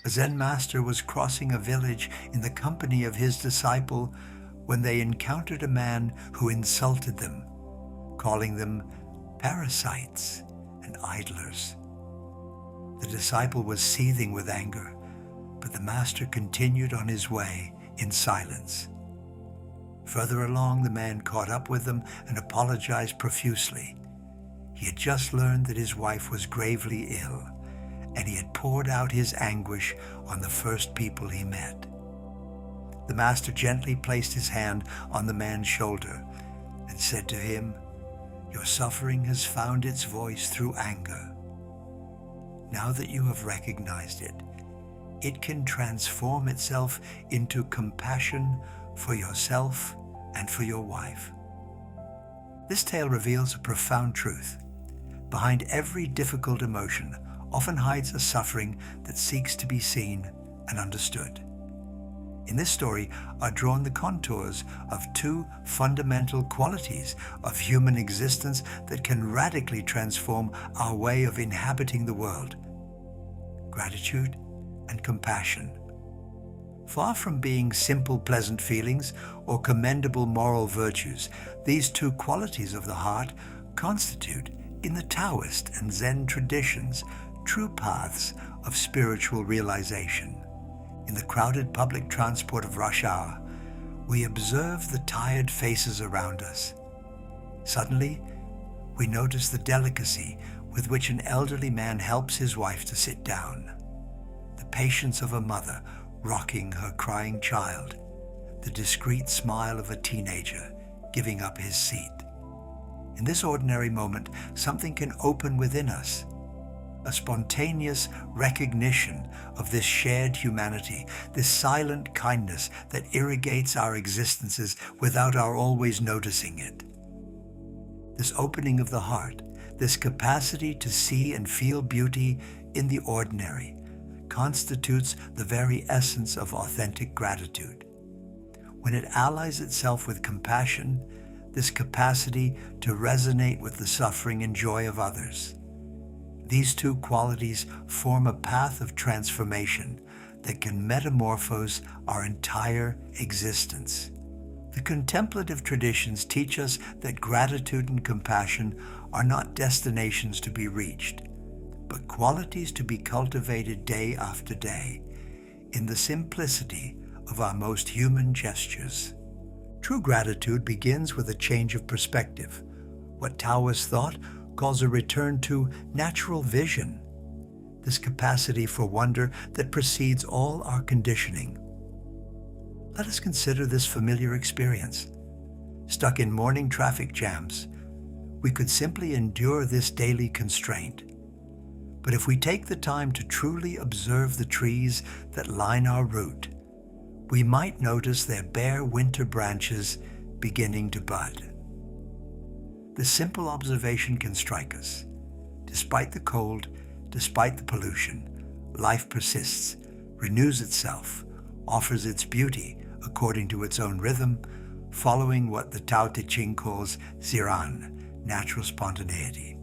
A Zen master was crossing a village in the company of his disciple when they encountered a man who insulted them, calling them parasites and idlers. The disciple was seething with anger, but the master continued on his way in silence. Further along, the man caught up with them and apologized profusely. He had just learned that his wife was gravely ill, and he had poured out his anguish on the first people he met. The master gently placed his hand on the man's shoulder and said to him, "Your suffering has found its voice through anger. Now that you have recognized it, it can transform itself into compassion for yourself and for your wife." This tale reveals a profound truth. Behind every difficult emotion often hides a suffering that seeks to be seen and understood. In this story are drawn the contours of two fundamental qualities of human existence that can radically transform our way of inhabiting the world: gratitude and compassion. Far from being simple, pleasant feelings or commendable moral virtues, these two qualities of the heart constitute, in the Taoist and Zen traditions, true paths of spiritual realization. In the crowded public transport of rush hour, we observe the tired faces around us. Suddenly, we notice the delicacy with which an elderly man helps his wife to sit down, the patience of a mother rocking her crying child, the discreet smile of a teenager giving up his seat. In this ordinary moment, something can open within us, a spontaneous recognition of this shared humanity, this silent kindness that irrigates our existences without our always noticing it. This opening of the heart, this capacity to see and feel beauty in the ordinary, constitutes the very essence of authentic gratitude. When it allies itself with compassion, this capacity to resonate with the suffering and joy of others, these two qualities form a path of transformation that can metamorphose our entire existence. The contemplative traditions teach us that gratitude and compassion are not destinations to be reached, but qualities to be cultivated day after day in the simplicity of our most human gestures. True gratitude begins with a change of perspective, what Taoist thought calls a return to natural vision, this capacity for wonder that precedes all our conditioning. Let us consider this familiar experience. Stuck in morning traffic jams, we could simply endure this daily constraint. But if we take the time to truly observe the trees that line our route, we might notice their bare winter branches beginning to bud. This simple observation can strike us. Despite the cold, despite the pollution, life persists, renews itself, offers its beauty according to its own rhythm, following what the Tao Te Ching calls ziran, natural spontaneity.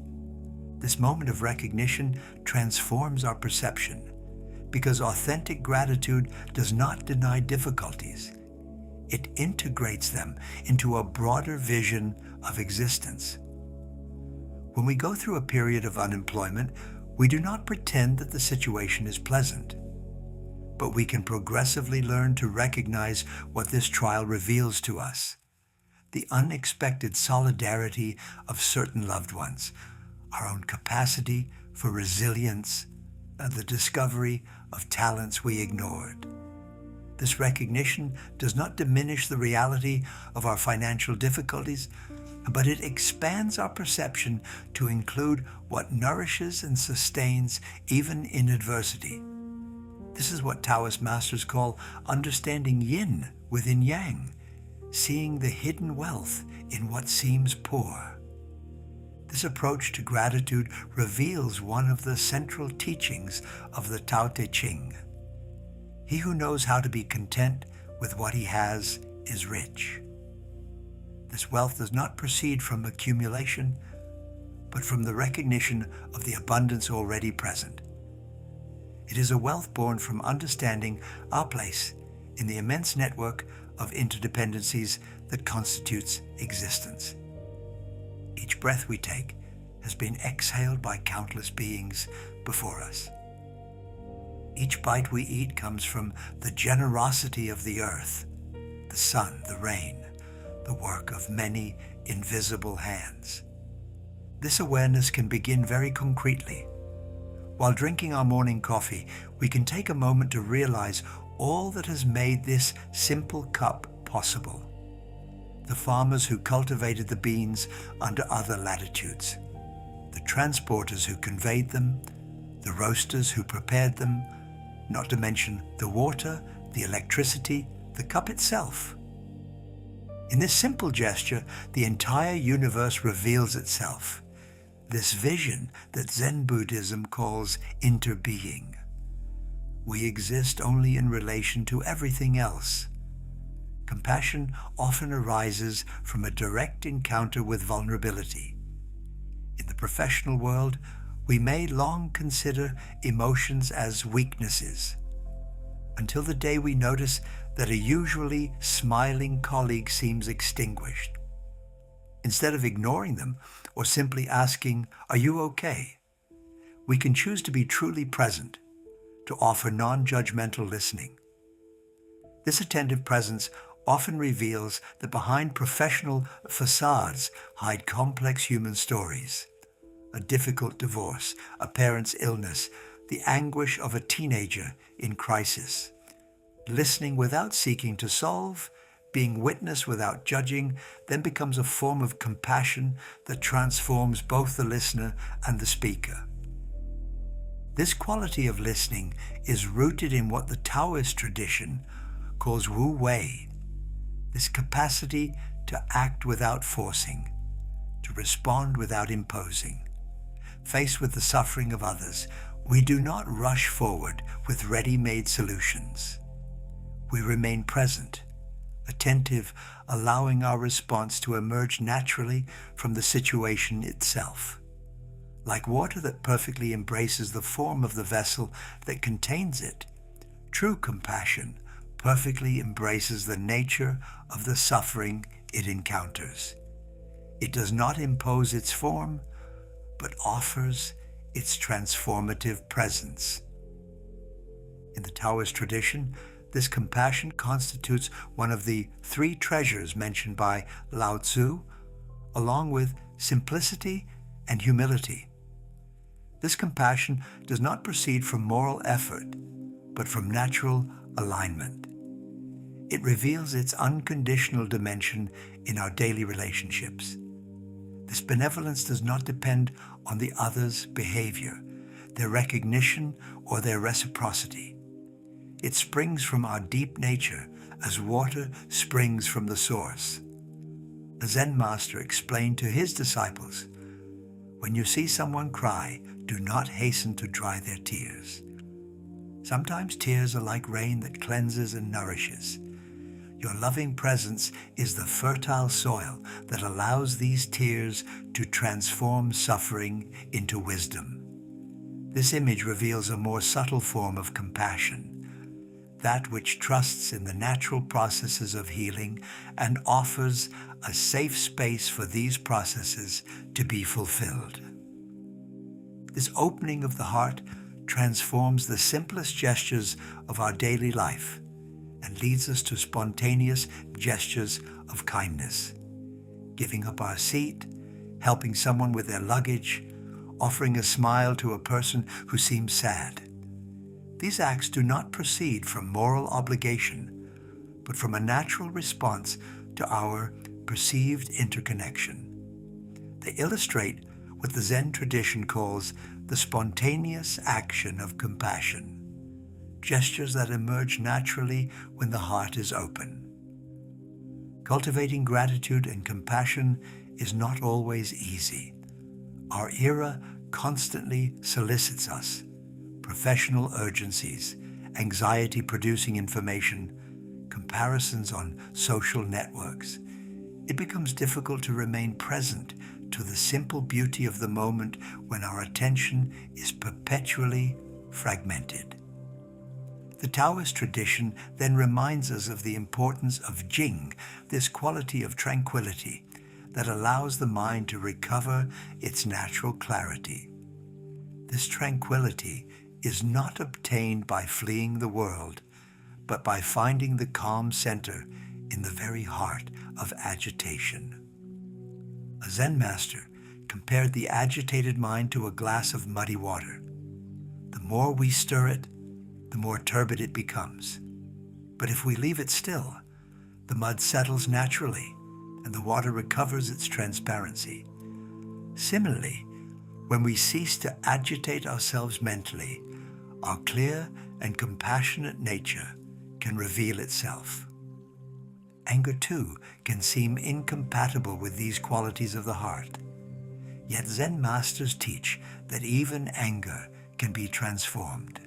This moment of recognition transforms our perception, because authentic gratitude does not deny difficulties. It integrates them into a broader vision of existence. When we go through a period of unemployment, we do not pretend that the situation is pleasant, but we can progressively learn to recognize what this trial reveals to us: the unexpected solidarity of certain loved ones, our own capacity for resilience, and the discovery of talents we ignored. This recognition does not diminish the reality of our financial difficulties, but it expands our perception to include what nourishes and sustains even in adversity. This is what Taoist masters call understanding yin within yang, seeing the hidden wealth in what seems poor. This approach to gratitude reveals one of the central teachings of the Tao Te Ching. He who knows how to be content with what he has is rich. This wealth does not proceed from accumulation, but from the recognition of the abundance already present. It is a wealth born from understanding our place in the immense network of interdependencies that constitutes existence. Each breath we take has been exhaled by countless beings before us. Each bite we eat comes from the generosity of the earth, the sun, the rain, the work of many invisible hands. This awareness can begin very concretely. While drinking our morning coffee, we can take a moment to realize all that has made this simple cup possible. The farmers who cultivated the beans under other latitudes, the transporters who conveyed them, the roasters who prepared them, not to mention the water, the electricity, the cup itself. In this simple gesture, the entire universe reveals itself. This vision that Zen Buddhism calls interbeing. We exist only in relation to everything else. Compassion often arises from a direct encounter with vulnerability. In the professional world, we may long consider emotions as weaknesses, until the day we notice that a usually smiling colleague seems extinguished. Instead of ignoring them or simply asking, "Are you okay?" we can choose to be truly present, to offer non-judgmental listening. This attentive presence often reveals that behind professional facades hide complex human stories. A difficult divorce, a parent's illness, the anguish of a teenager in crisis. Listening without seeking to solve, being witness without judging, then becomes a form of compassion that transforms both the listener and the speaker. This quality of listening is rooted in what the Taoist tradition calls Wu Wei, this capacity to act without forcing, to respond without imposing. Faced with the suffering of others, we do not rush forward with ready-made solutions. We remain present, attentive, allowing our response to emerge naturally from the situation itself. Like water that perfectly embraces the form of the vessel that contains it, true compassion perfectly embraces the nature of the suffering it encounters. It does not impose its form, but offers its transformative presence. In the Taoist tradition, this compassion constitutes one of the three treasures mentioned by Lao Tzu, along with simplicity and humility. This compassion does not proceed from moral effort, but from natural alignment. It reveals its unconditional dimension in our daily relationships. This benevolence does not depend on the other's behavior, their recognition, or their reciprocity. It springs from our deep nature as water springs from the source. A Zen master explained to his disciples, "When you see someone cry, do not hasten to dry their tears. Sometimes tears are like rain that cleanses and nourishes. Your loving presence is the fertile soil that allows these tears to transform suffering into wisdom." This image reveals a more subtle form of compassion, that which trusts in the natural processes of healing and offers a safe space for these processes to be fulfilled. This opening of the heart transforms the simplest gestures of our daily life and leads us to spontaneous gestures of kindness, giving up our seat, helping someone with their luggage, offering a smile to a person who seems sad. These acts do not proceed from moral obligation, but from a natural response to our perceived interconnection. They illustrate what the Zen tradition calls the spontaneous action of compassion, gestures that emerge naturally when the heart is open. Cultivating gratitude and compassion is not always easy. Our era constantly solicits us. Professional urgencies, anxiety-producing information, comparisons on social networks. It becomes difficult to remain present to the simple beauty of the moment when our attention is perpetually fragmented. The Taoist tradition then reminds us of the importance of Jing, this quality of tranquility that allows the mind to recover its natural clarity. This tranquility is not obtained by fleeing the world, but by finding the calm center in the very heart of agitation. A Zen master compared the agitated mind to a glass of muddy water. The more we stir it, the more turbid it becomes. But if we leave it still, the mud settles naturally and the water recovers its transparency. Similarly, when we cease to agitate ourselves mentally, our clear and compassionate nature can reveal itself. Anger too can seem incompatible with these qualities of the heart. Yet Zen masters teach that even anger can be transformed.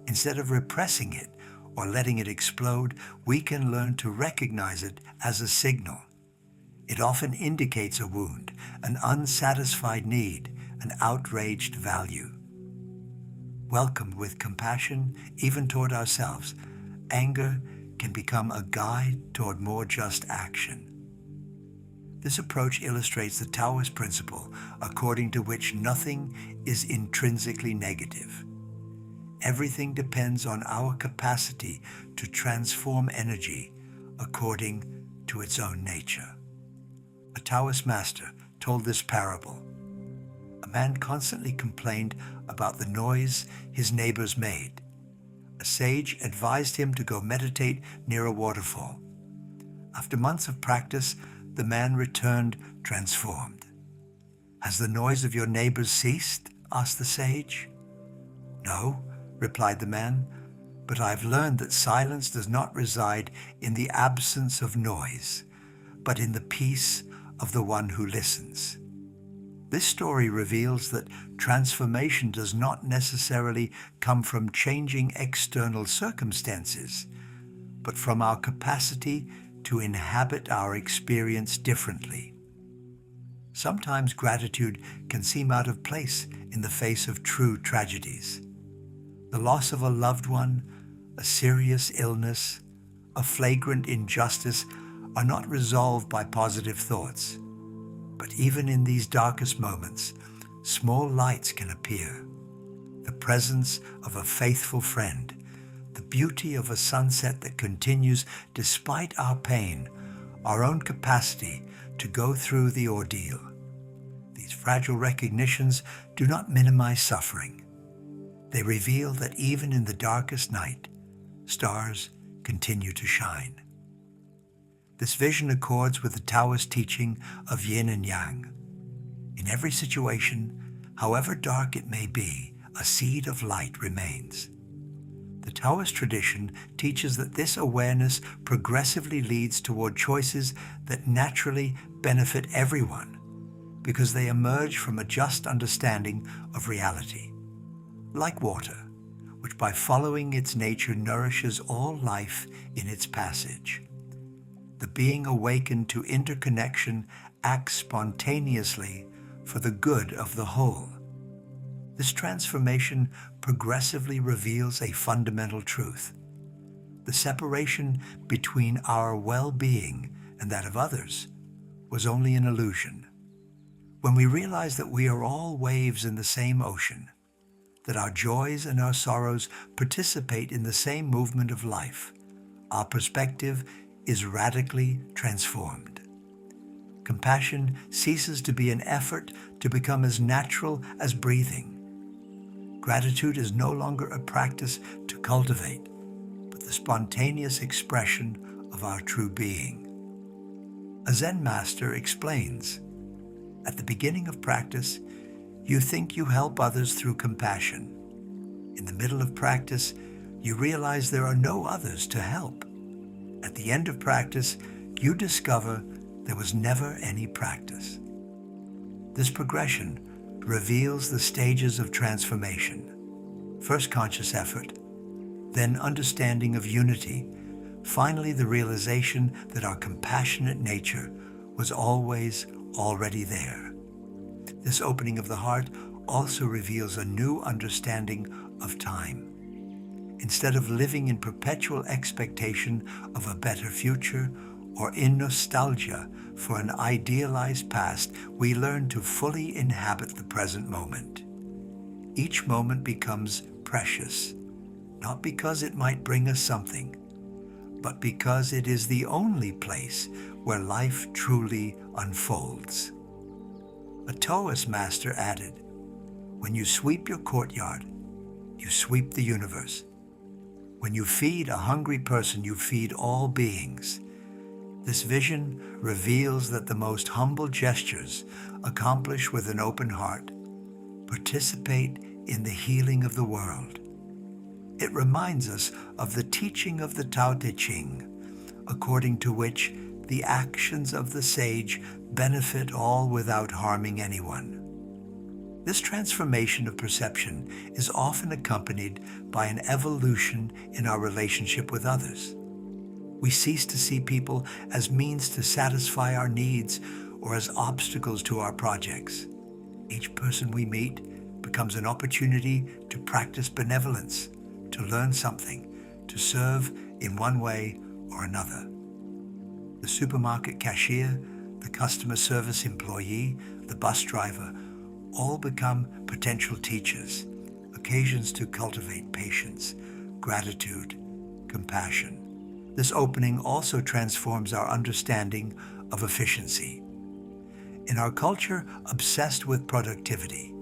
Instead of repressing it or letting it explode, we can learn to recognize it as a signal. It often indicates a wound, an unsatisfied need, an outraged value. Welcomed with compassion, even toward ourselves, anger can become a guide toward more just action. This approach illustrates the Taoist principle according to which nothing is intrinsically negative. Everything depends on our capacity to transform energy according to its own nature. A Taoist master told this parable. A man constantly complained about the noise his neighbors made. A sage advised him to go meditate near a waterfall. After months of practice, the man returned transformed. "Has the noise of your neighbors ceased?" asked the sage. "No," replied the man, "but I've learned that silence does not reside in the absence of noise, but in the peace of the one who listens." This story reveals that transformation does not necessarily come from changing external circumstances, but from our capacity to inhabit our experience differently. Sometimes gratitude can seem out of place in the face of true tragedies. The loss of a loved one, a serious illness, a flagrant injustice are not resolved by positive thoughts. But even in these darkest moments, small lights can appear. The presence of a faithful friend, the beauty of a sunset that continues despite our pain, our own capacity to go through the ordeal. These fragile recognitions do not minimize suffering. They reveal that even in the darkest night, stars continue to shine. This vision accords with the Taoist teaching of yin and yang. In every situation, however dark it may be, a seed of light remains. The Taoist tradition teaches that this awareness progressively leads toward choices that naturally benefit everyone, because they emerge from a just understanding of reality. Like water, which by following its nature nourishes all life in its passage. The being awakened to interconnection acts spontaneously for the good of the whole. This transformation progressively reveals a fundamental truth. The separation between our well-being and that of others was only an illusion. When we realize that we are all waves in the same ocean, that our joys and our sorrows participate in the same movement of life, our perspective is radically transformed. Compassion ceases to be an effort to become as natural as breathing. Gratitude is no longer a practice to cultivate, but the spontaneous expression of our true being. A Zen master explains, at the beginning of practice, you think you help others through compassion. In the middle of practice, you realize there are no others to help. At the end of practice, you discover there was never any practice. This progression reveals the stages of transformation. First conscious effort, then understanding of unity, finally the realization that our compassionate nature was always already there. This opening of the heart also reveals a new understanding of time. Instead of living in perpetual expectation of a better future or in nostalgia for an idealized past, we learn to fully inhabit the present moment. Each moment becomes precious, not because it might bring us something, but because it is the only place where life truly unfolds. A Taoist master added, "When you sweep your courtyard, you sweep the universe. When you feed a hungry person, you feed all beings." This vision reveals that the most humble gestures, accomplished with an open heart, participate in the healing of the world. It reminds us of the teaching of the Tao Te Ching, according to which the actions of the sage benefit all without harming anyone. This transformation of perception is often accompanied by an evolution in our relationship with others. We cease to see people as means to satisfy our needs or as obstacles to our projects. Each person we meet becomes an opportunity to practice benevolence, to learn something, to serve in one way or another. The supermarket cashier, the customer service employee, the bus driver, all become potential teachers, occasions to cultivate patience, gratitude, compassion. This opening also transforms our understanding of efficiency. In our culture obsessed with productivity,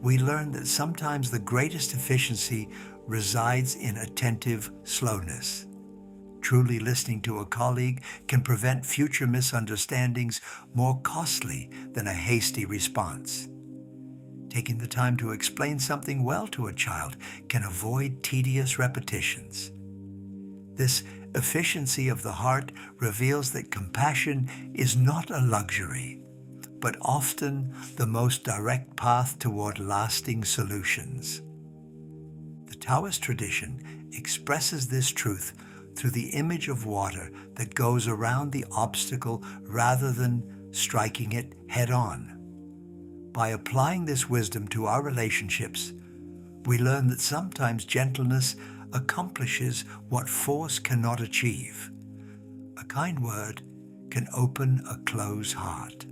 we learn that sometimes the greatest efficiency resides in attentive slowness. Truly listening to a colleague can prevent future misunderstandings more costly than a hasty response. Taking the time to explain something well to a child can avoid tedious repetitions. This efficiency of the heart reveals that compassion is not a luxury, but often the most direct path toward lasting solutions. The Taoist tradition expresses this truth through the image of water that goes around the obstacle rather than striking it head-on. By applying this wisdom to our relationships, we learn that sometimes gentleness accomplishes what force cannot achieve. A kind word can open a closed heart.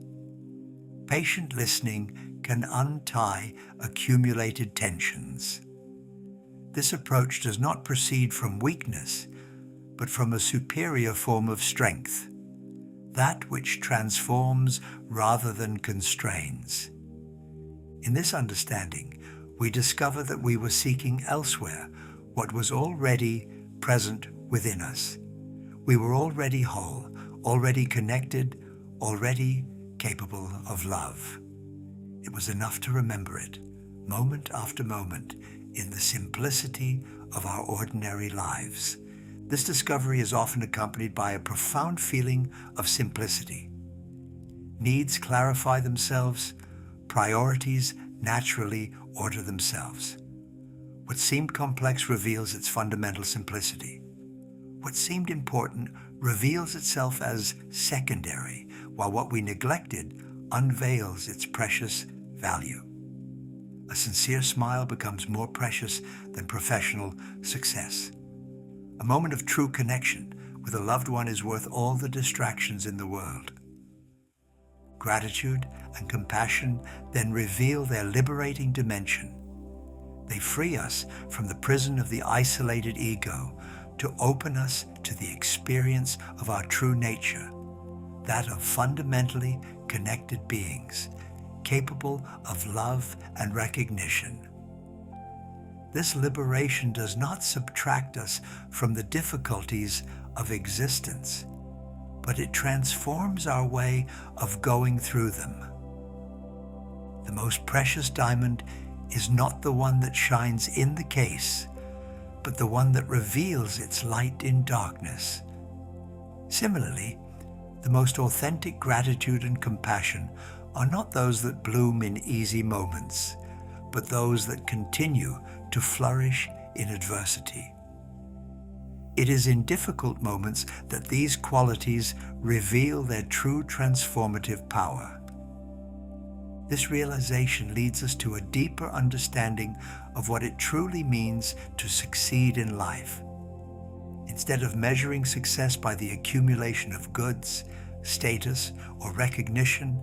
Patient listening can untie accumulated tensions. This approach does not proceed from weakness, but from a superior form of strength, that which transforms rather than constrains. In this understanding, we discover that we were seeking elsewhere what was already present within us. We were already whole, already connected, already capable of love. It was enough to remember it, moment after moment, in the simplicity of our ordinary lives. This discovery is often accompanied by a profound feeling of simplicity. Needs clarify themselves, priorities naturally order themselves. What seemed complex reveals its fundamental simplicity. What seemed important reveals itself as secondary, while what we neglected unveils its precious value. A sincere smile becomes more precious than professional success. A moment of true connection with a loved one is worth all the distractions in the world. Gratitude and compassion then reveal their liberating dimension. They free us from the prison of the isolated ego to open us to the experience of our true nature, that of fundamentally connected beings, capable of love and recognition. This liberation does not subtract us from the difficulties of existence, but it transforms our way of going through them. The most precious diamond is not the one that shines in the case, but the one that reveals its light in darkness. Similarly, the most authentic gratitude and compassion are not those that bloom in easy moments, but those that continue to flourish in adversity. It is in difficult moments that these qualities reveal their true transformative power. This realization leads us to a deeper understanding of what it truly means to succeed in life. Instead of measuring success by the accumulation of goods, status, or recognition,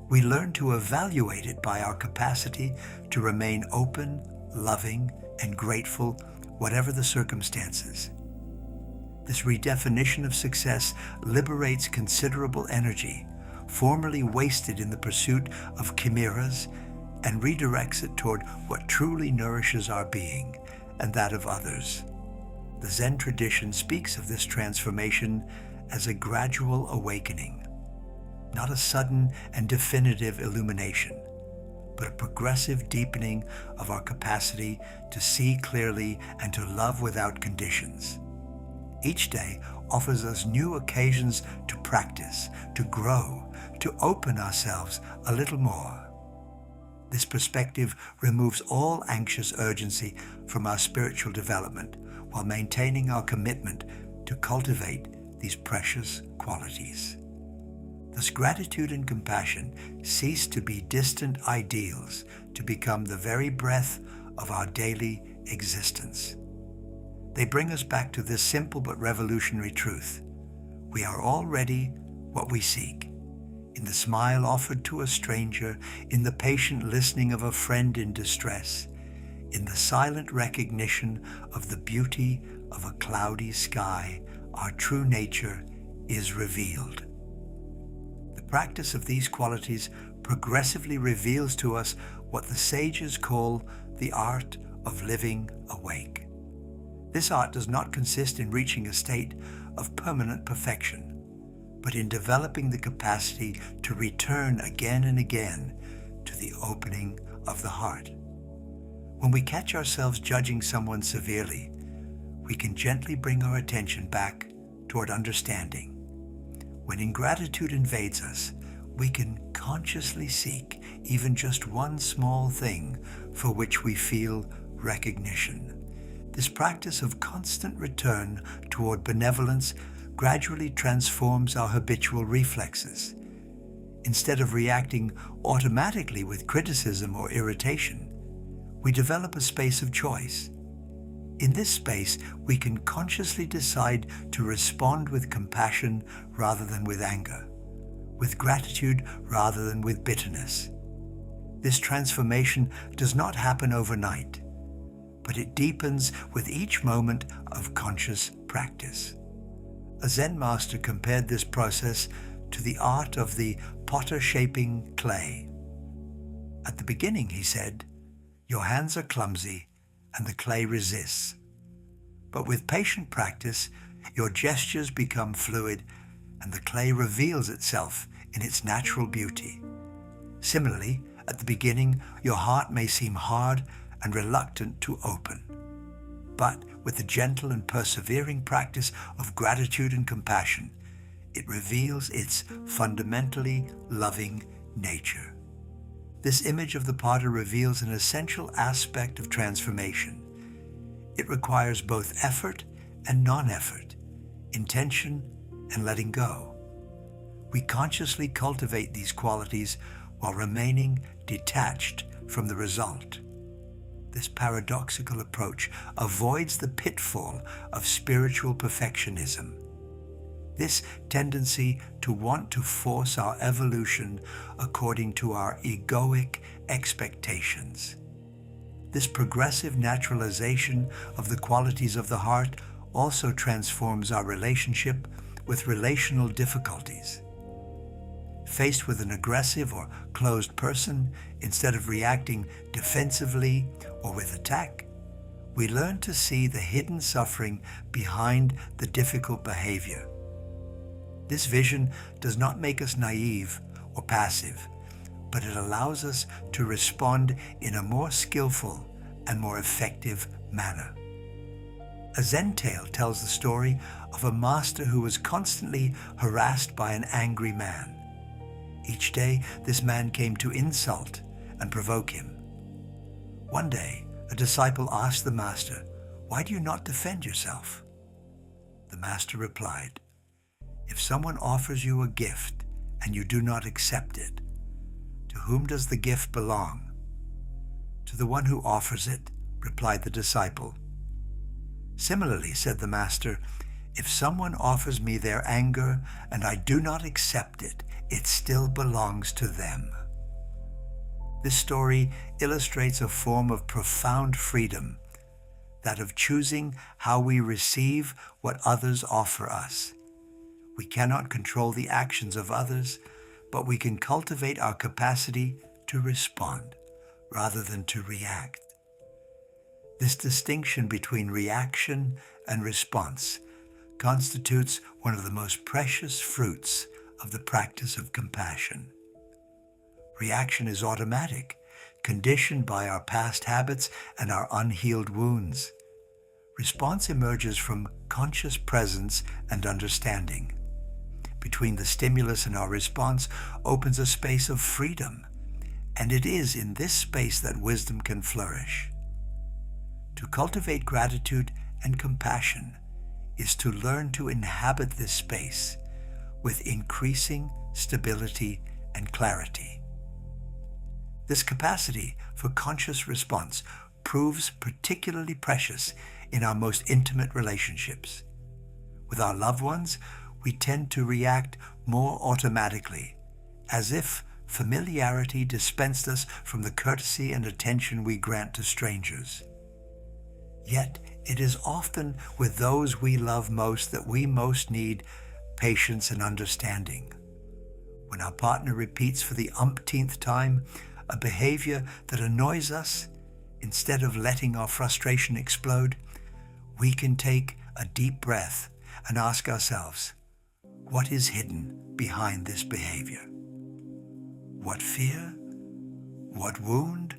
we learn to evaluate it by our capacity to remain open, loving, and grateful, whatever the circumstances. This redefinition of success liberates considerable energy, formerly wasted in the pursuit of chimeras, and redirects it toward what truly nourishes our being and that of others. The Zen tradition speaks of this transformation as a gradual awakening, not a sudden and definitive illumination, but a progressive deepening of our capacity to see clearly and to love without conditions. Each day offers us new occasions to practice, to grow, to open ourselves a little more. This perspective removes all anxious urgency from our spiritual development while maintaining our commitment to cultivate these precious qualities. Thus, gratitude and compassion cease to be distant ideals to become the very breath of our daily existence. They bring us back to this simple but revolutionary truth. We are already what we seek. In the smile offered to a stranger, in the patient listening of a friend in distress, in the silent recognition of the beauty of a cloudy sky, our true nature is revealed. The practice of these qualities progressively reveals to us what the sages call the art of living awake. This art does not consist in reaching a state of permanent perfection, but in developing the capacity to return again and again to the opening of the heart. When we catch ourselves judging someone severely, we can gently bring our attention back toward understanding. When ingratitude invades us, we can consciously seek even just one small thing for which we feel recognition. This practice of constant return toward benevolence gradually transforms our habitual reflexes. Instead of reacting automatically with criticism or irritation, we develop a space of choice. In this space, we can consciously decide to respond with compassion rather than with anger, with gratitude rather than with bitterness. This transformation does not happen overnight, but it deepens with each moment of conscious practice. A Zen master compared this process to the art of the potter shaping clay. At the beginning, he said, "Your hands are clumsy and the clay resists. But with patient practice, your gestures become fluid and the clay reveals itself in its natural beauty. Similarly, at the beginning, your heart may seem hard and reluctant to open. But with the gentle and persevering practice of gratitude and compassion, it reveals its fundamentally loving nature." This image of the potter reveals an essential aspect of transformation. It requires both effort and non-effort, intention and letting go. We consciously cultivate these qualities while remaining detached from the result. This paradoxical approach avoids the pitfall of spiritual perfectionism. This tendency to want to force our evolution according to our egoic expectations. This progressive naturalization of the qualities of the heart also transforms our relationship with relational difficulties. Faced with an aggressive or closed person, instead of reacting defensively or with attack, we learn to see the hidden suffering behind the difficult behavior. This vision does not make us naive or passive, but it allows us to respond in a more skillful and more effective manner. A Zen tale tells the story of a master who was constantly harassed by an angry man. Each day, this man came to insult and provoke him. One day, a disciple asked the master, "Why do you not defend yourself?" The master replied, "If someone offers you a gift and you do not accept it, to whom does the gift belong?" "To the one who offers it," replied the disciple. "Similarly," said the Master, "if someone offers me their anger and I do not accept it, it still belongs to them." This story illustrates a form of profound freedom, that of choosing how we receive what others offer us. We cannot control the actions of others, but we can cultivate our capacity to respond rather than to react. This distinction between reaction and response constitutes one of the most precious fruits of the practice of compassion. Reaction is automatic, conditioned by our past habits and our unhealed wounds. Response emerges from conscious presence and understanding. Between the stimulus and our response opens a space of freedom, and it is in this space that wisdom can flourish. To cultivate gratitude and compassion is to learn to inhabit this space with increasing stability and clarity. This capacity for conscious response proves particularly precious in our most intimate relationships. With our loved ones, we tend to react more automatically, as if familiarity dispensed us from the courtesy and attention we grant to strangers. Yet it is often with those we love most that we most need patience and understanding. When our partner repeats for the umpteenth time a behavior that annoys us, instead of letting our frustration explode, we can take a deep breath and ask ourselves, what is hidden behind this behavior? What fear? What wound?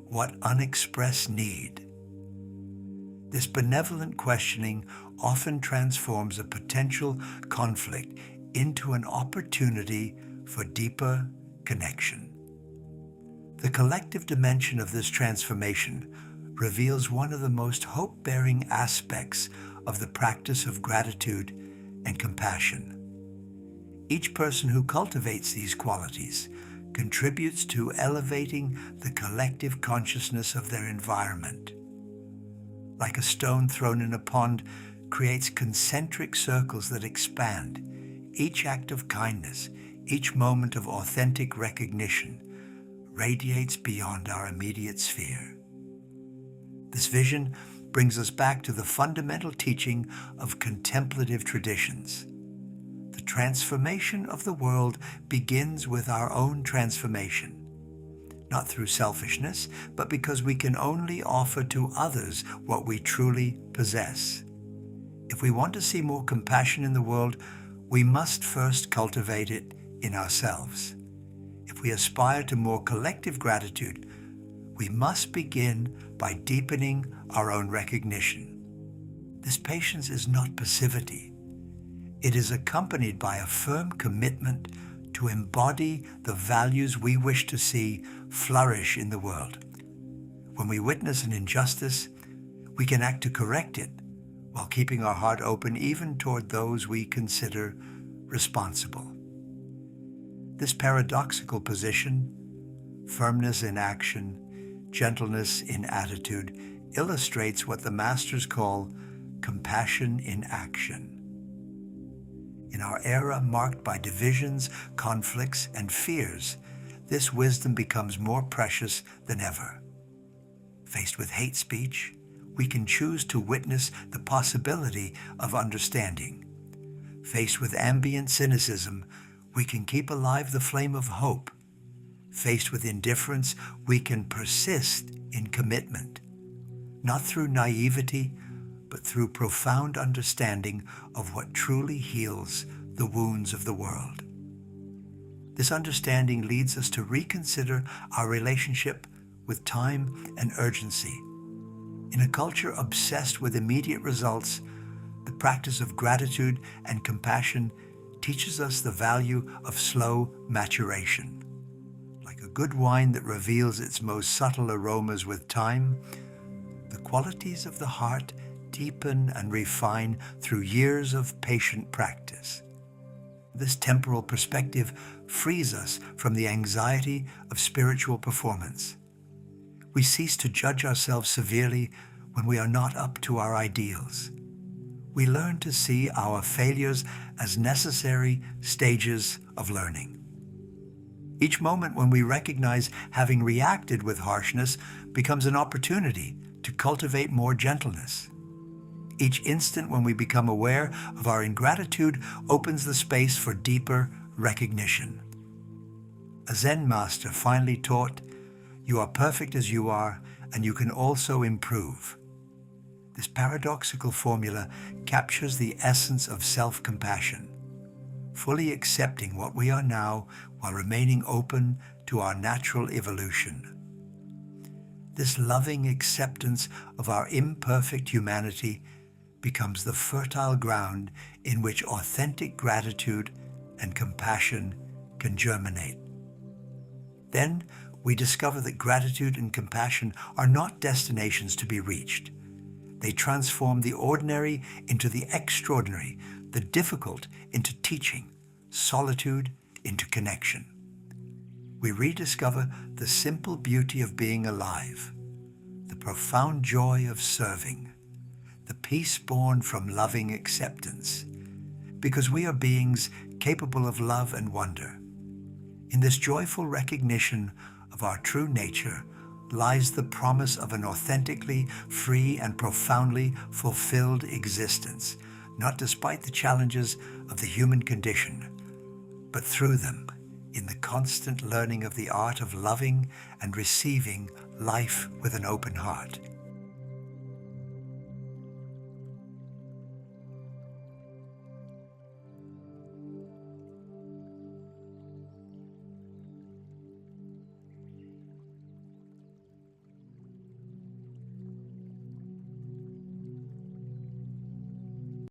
What unexpressed need? This benevolent questioning often transforms a potential conflict into an opportunity for deeper connection. The collective dimension of this transformation reveals one of the most hope-bearing aspects of the practice of gratitude and compassion. Each person who cultivates these qualities contributes to elevating the collective consciousness of their environment. Like a stone thrown in a pond creates concentric circles that expand. Each act of kindness, each moment of authentic recognition radiates beyond our immediate sphere. This vision brings us back to the fundamental teaching of contemplative traditions. The transformation of the world begins with our own transformation, not through selfishness, but because we can only offer to others what we truly possess. If we want to see more compassion in the world, we must first cultivate it in ourselves. If we aspire to more collective gratitude, we must begin by deepening our own recognition. This patience is not passivity. It is accompanied by a firm commitment to embody the values we wish to see flourish in the world. When we witness an injustice, we can act to correct it while keeping our heart open even toward those we consider responsible. This paradoxical position, firmness in action, gentleness in attitude, illustrates what the masters call compassion in action. In our era marked by divisions, conflicts, and fears, this wisdom becomes more precious than ever. Faced with hate speech, we can choose to witness the possibility of understanding. Faced with ambient cynicism, we can keep alive the flame of hope. Faced with indifference, we can persist in commitment, not through naivety, but through profound understanding of what truly heals the wounds of the world. This understanding leads us to reconsider our relationship with time and urgency. In a culture obsessed with immediate results, the practice of gratitude and compassion teaches us the value of slow maturation. Like a good wine that reveals its most subtle aromas with time, the qualities of the heart deepen and refine through years of patient practice. This temporal perspective frees us from the anxiety of spiritual performance. We cease to judge ourselves severely when we are not up to our ideals. We learn to see our failures as necessary stages of learning. Each moment when we recognize having reacted with harshness becomes an opportunity to cultivate more gentleness. Each instant when we become aware of our ingratitude opens the space for deeper recognition. A Zen master finally taught, "You are perfect as you are, and you can also improve." This paradoxical formula captures the essence of self-compassion, fully accepting what we are now while remaining open to our natural evolution. This loving acceptance of our imperfect humanity becomes the fertile ground in which authentic gratitude and compassion can germinate. Then we discover that gratitude and compassion are not destinations to be reached. They transform the ordinary into the extraordinary, the difficult into teaching, solitude into connection. We rediscover the simple beauty of being alive, the profound joy of serving, the peace born from loving acceptance, because we are beings capable of love and wonder. In this joyful recognition of our true nature lies the promise of an authentically free and profoundly fulfilled existence, not despite the challenges of the human condition, but through them, in the constant learning of the art of loving and receiving life with an open heart.